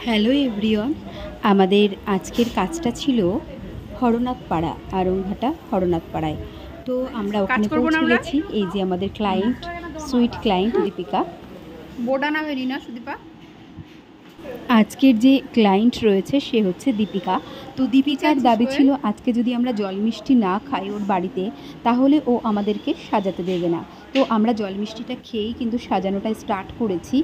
Hello everyone, আমাদের আজকের কাজটা ছিল হরনাথপাড়া, আরংঘাটা হরনাথপাড়ায়। তো আমরা ওখানে পৌঁছে গেছি। এই যে আমাদের ক্লায়েন্ট, সুইট ক্লায়েন্ট দীপিকা। বোর্ডা নামে রিনা সুদীপা। আজকের যে ক্লায়েন্ট রয়েছে সে হচ্ছে দীপিকা। তো দীপিকার দাবি ছিল আজকে যদি আমরা জল মিষ্টি না খাই ওর বাড়িতে, তাহলে ও আমাদেরকে সাজাতে দেবে না। তো আমরা জল মিষ্টিটা খেয়েই কিন্তু সাজানোটা স্টার্ট করেছি।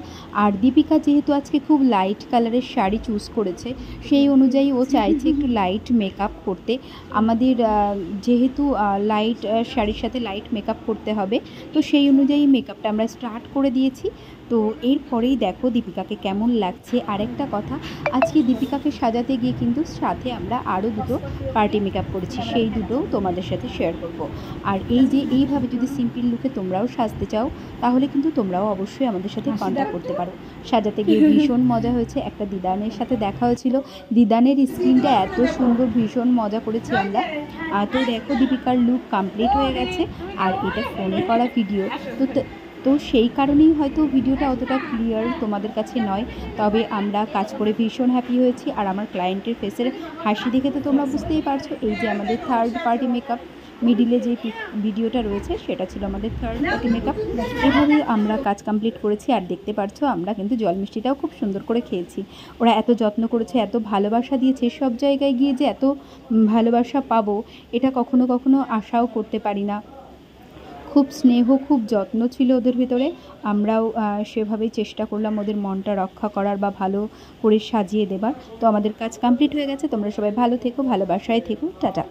আর দীপিকা যেহেতু আজকে খুব লাইট কালারের শাড়ি চুজ করেছে, সেই অনুযায়ী ও চাইছে একটু লাইট মেকআপ করতে। আমাদের যেহেতু লাইট শাড়ির সাথে লাইট মেকআপ করতে হবে, তো সেই অনুযায়ী মেকআপটা আমরা স্টার্ট করে দিয়েছি। তো এরপরেই দেখো দীপিকাকে কেমন লাগছে। আরেকটা কথা, আজকে দীপিকাকে সাজাতে গিয়ে কিন্তু সাথে আমরা আরও দুটো পার্টি মেকআপ করেছি, সেই দুটো তোমাদের সাথে শেয়ার করব। আর এই যে এইভাবে যদি সিম্পল লুকে তোমরাও সাজতে চাও, তাহলে কিন্তু তোমরাও অবশ্যই আমাদের সাথে কন্ট্যাক্ট করতে পারো। সাজাতে গিয়ে ভীষণ মজা হয়েছে। একটা দিদানের সাথে দেখা হয়েছিল, দিদানের স্কিনটা এত সুন্দর, ভীষণ মজা করেছি আমরা। তো দেখো দীপিকার লুক কমপ্লিট হয়ে গেছে। আর এটা ফোনে করা ভিডিও, তো সেই কারণেই হয়তো ভিডিওটা অতটা ক্লিয়ার তোমাদের কাছে নয়। তবে আমরা কাজ করে ভীষণ হ্যাপি হয়েছি। আর আমার ক্লায়েন্টের ফেসের হাসি দেখে তো তোমরা বুঝতেই পারছো। এই যে আমাদের থার্ড পার্টি মেকআপ, মিডিলে যে ভিডিওটা রয়েছে সেটা ছিল আমাদের থার্ড পার্টি মেকআপ। এভাবেই আমরা কাজ কমপ্লিট করেছি। আর দেখতে পাচ্ছো আমরা কিন্তু জল মিষ্টিটাও খুব সুন্দর করে খেয়েছি। ওরা এত যত্ন করেছে, এত ভালোবাসা দিয়েছে। সব জায়গায় গিয়ে যে এত ভালোবাসা পাবো, এটা কখনো কখনো আশাও করতে পারি না। খুব স্নেহ, খুব যত্ন ছিল ওদের ভিতরে। আমরাও সেভাবেই চেষ্টা করলাম ওদের মনটা রক্ষা করার বা ভালো করে সাজিয়ে দেবার। তো আমাদের কাজ কমপ্লিট হয়ে গেছে। তোমরা সবাই ভালো থেকো, ভালোবাসায় থেকো। টাটা।